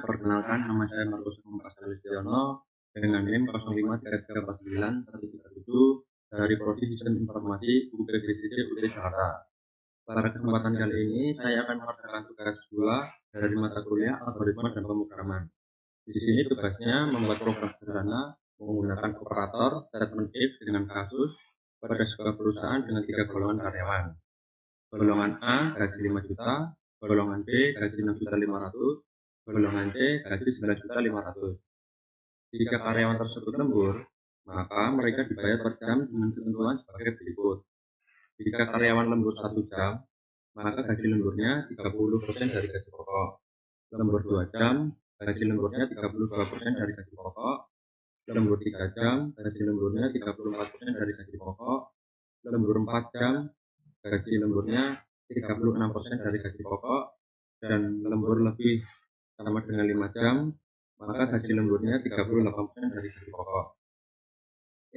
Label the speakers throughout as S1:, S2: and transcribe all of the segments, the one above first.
S1: perkenalkan, nama saya Markus Pascal Listiono dengan NIM 05334917 dari Prodi Sistem Informasi UPGCC UT Jakarta. Pada kesempatan kali ini, saya akan mengerjakan tugas 2 dari mata kuliah algoritma dan pemrograman. Di sini tugasnya membuat program sederhana menggunakan operator statement if dengan kasus pada sebuah perusahaan dengan 3 golongan karyawan. Golongan A gaji 5 juta, golongan B gaji 6.500.000, golongan C gaji 9.500.000. Jika karyawan tersebut lembur, maka mereka dibayar per jam dengan ketentuan sebagai berikut. Jika karyawan lembur 1 jam, maka gaji lemburnya 30% dari gaji pokok. Lembur 2 jam, gaji lemburnya 32% dari gaji pokok. Lembur 3 jam, gaji lemburnya 34% dari gaji pokok. Lembur 4 jam, gaji lemburnya 36% dari gaji pokok. Dan lembur lebih sama dengan 5 jam, maka gaji lemburnya 38% dari gaji pokok.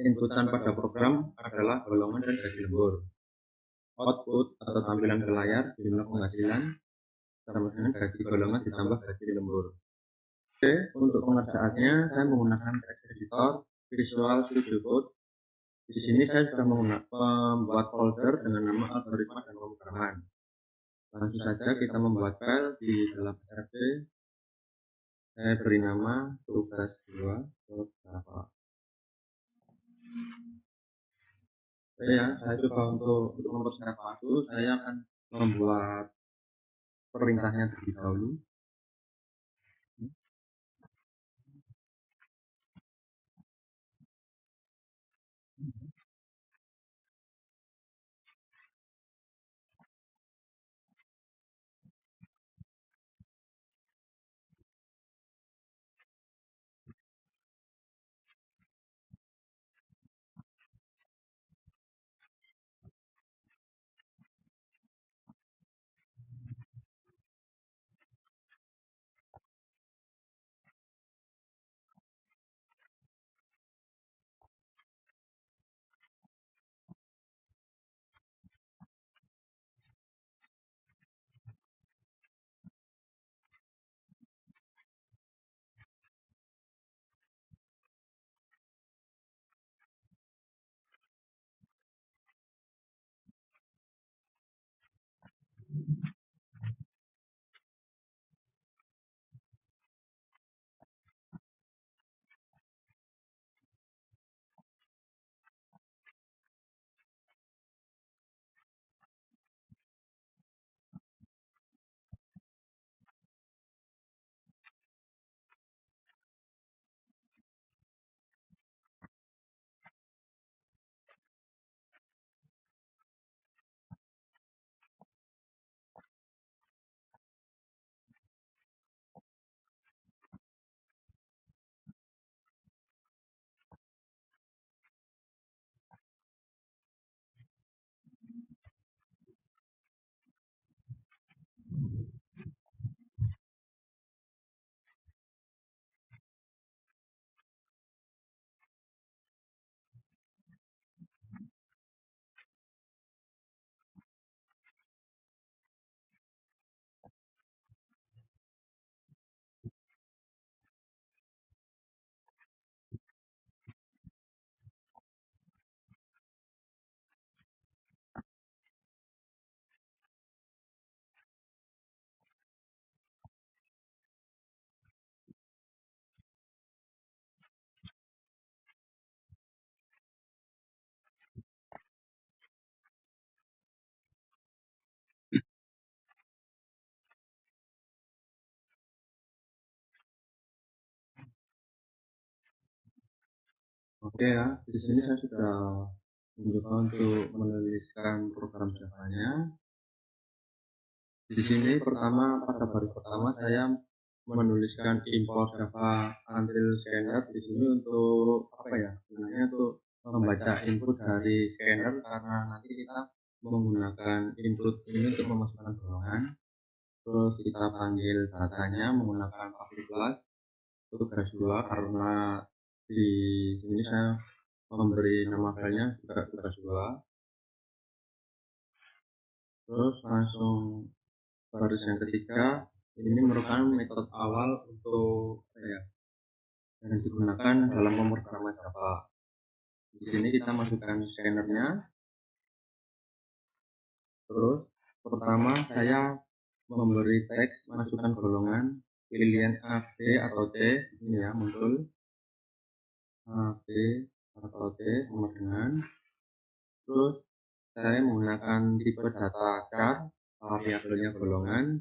S1: Inputan pada program adalah golongan dan gaji lembur. Output atau tampilan ke layar jumlah penghasilan sama dengan gaji golongan ditambah gaji lembur. Oke, untuk pengerjaannya saya menggunakan text editor Visual Studio Code. Di sini saya sudah membuat folder dengan nama algoritma dan pemrograman. Langsung saja kita membuat file di dalam SRC. Saya beri nama tugas 2.java. Saya coba untuk mempersiapkan waktu, saya akan membuat perintahnya terlebih dahulu. Oke ya, di sini saya sudah mencoba untuk menuliskan program Java-nya. Di sini pada baris pertama saya menuliskan import Java until scanner. Di sini untuk sebenarnya untuk membaca input dari scanner, karena nanti kita menggunakan input ini untuk memasukkan golongan. Terus kita panggil datanya menggunakan public class tugas 2, karena di sini saya memberi nama filenya juga tugas 2. Terus langsung baris yang ketiga Ini merupakan metode awal untuk yang digunakan dalam pemrograman Java. Di sini kita masukkan scannernya. Terus pertama saya memberi teks masukkan golongan pilihan A, B atau C. Ini ya muncul A, B atau C sama dengan. Terus saya menggunakan tipe data char, variabelnya golongan,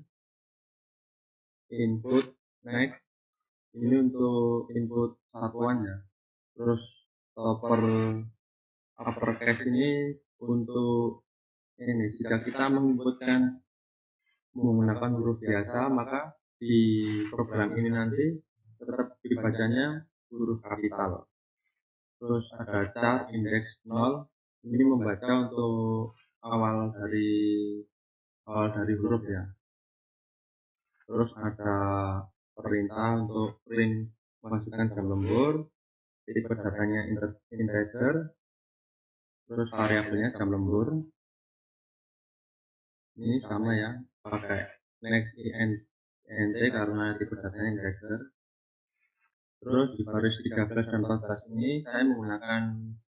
S1: input next. Ini untuk input satuan ya. Terus topper uppercase ini untuk ini jika kita menginputkan menggunakan huruf biasa, maka di program ini nanti tetap dibacanya huruf kapital. Terus ada char index 0, ini membaca untuk awal dari huruf ya. Terus ada perintah untuk print masukkan jam lembur, tipe datanya integer, terus variabelnya jam lembur. Ini sama ya, pakai next int karena tipe datanya integer. Terus di baris 13 dan 14 ini saya menggunakan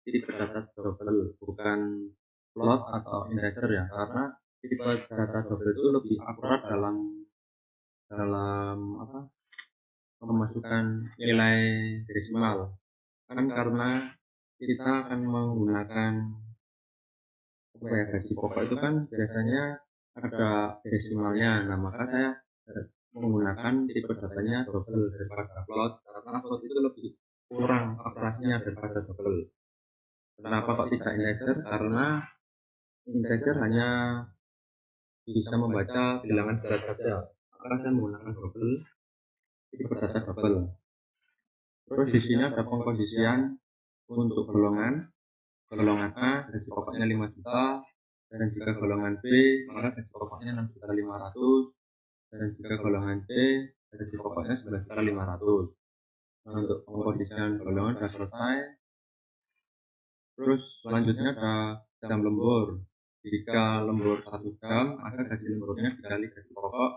S1: tipe data double, bukan float atau integer ya, karena tipe data double itu lebih akurat dalam memasukkan nilai desimal. Kan karena kita akan menggunakan gaji pokok itu kan biasanya ada desimalnya. Nah, maka saya menggunakan tipe datanya double daripada float, karena float itu lebih kurang akurasinya daripada double. Kenapa kok tidak integer? Karena integer hanya bisa membaca bilangan berat saja, maka saya menggunakan double, tipe data double. Terus di sini ada pengkondisian untuk golongan A gaji pokoknya 5 juta, dan jika golongan B maka gaji pokoknya 6.500.000, dan jika golongan C gaji pokoknya 11.500.000. Nah, untuk pengkondisian golongan sudah selesai. Terus selanjutnya ada jam lembur. Jika lembur 1 jam, maka gaji lemburnya dikali gaji pokok.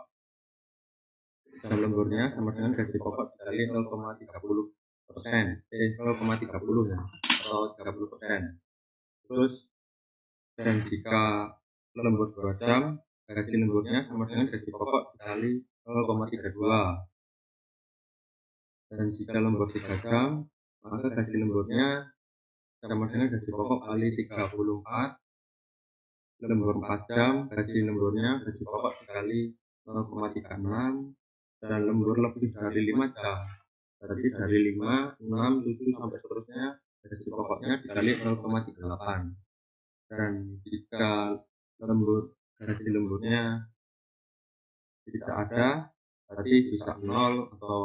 S1: Jam lemburnya sama dengan gaji pokok dikali 0,30%, 0,30 ya, atau 30%. Terus dan jika lembur 2 jam, gaji lemburnya sama dengan gaji pokok dikali 0,32. Dan jika lembur 3 jam, maka gaji lemburnya sama dengan gaji pokok kali 34. Lembur 4 jam, gaji lemburnya gaji pokok dikali 0,36. Dan lembur lebih dari 5 jam, berarti dari 5, 6, 7 sampai seterusnya, gaji pokoknya dikali 0,38. Dan jika gaji lemburnya tidak ada, berarti bisa 0, atau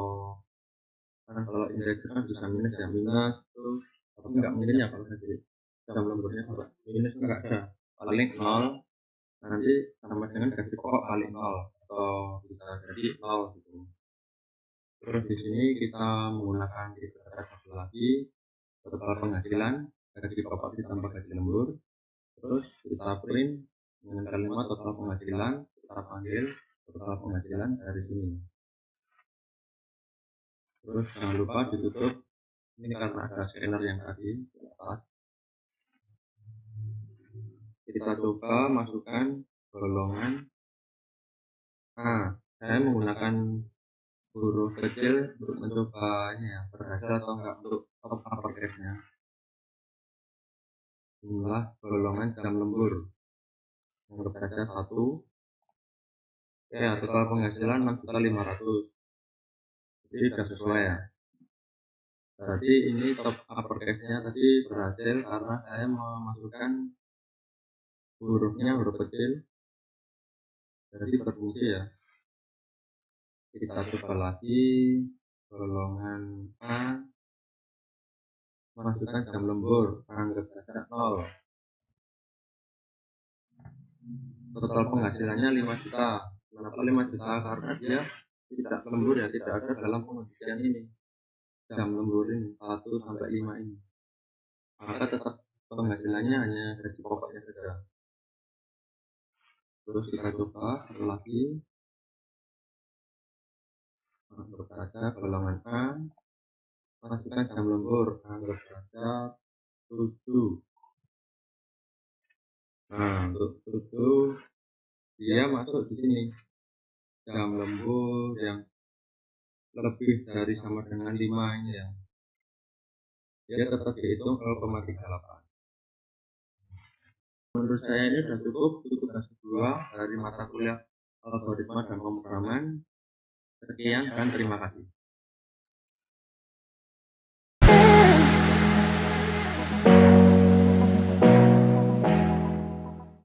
S1: karena kalau integer kan bisa minus ya, minus itu, tapi nggak mungkin ya kalau gaji jam lemburnya sampai minus, nggak ada, paling 0, nanti sama dengan gaji pokok kali 0, atau bisa jadi 0 gitu. Terus di sini kita menggunakan tipe data satu lagi, total penghasilan, gaji pokok ditambah gaji lembur. Terus kita print dengan kalimat total penghasilan, kita panggil total penghasilan dari sini. Terus jangan lupa ditutup, ini karena ada scanner yang tadi di atas. Kita coba masukkan golongan A. Saya menggunakan huruf kecil untuk mencobanya ya, berhasil atau enggak untuk uppercase-nya. Jumlah golongan jam lembur, anggap saja 1. Ya, total penghasilan 6.500.000. Jadi sudah sesuai ya. Berarti ini top uppercase-nya tadi berhasil karena saya memasukkan hurufnya huruf kecil, jadi berfungsi ya. Kita coba lagi golongan A, masukkan jam lembur, anggap saja 0. Total penghasilannya 5 juta. Kenapa 5 juta? Karena dia tidak lembur ya, tidak ada dalam pengisian ini. Jam lembur ini 1 sampai 5 ini. Maka tetap penghasilannya hanya gaji pokoknya saja. Terus kita coba lagi Anggap saja golongan A, masukkan jam lembur, anggap saja 7. Nah, untuk 7 dia masuk di sini. Jam lembur yang lebih dari sama dengan 5 ini ya. Dia tetap dihitung 0,38. Menurut saya ini sudah cukup untuk tugas kedua dari mata kuliah algoritma dan pemrograman. Sekian dan terima kasih.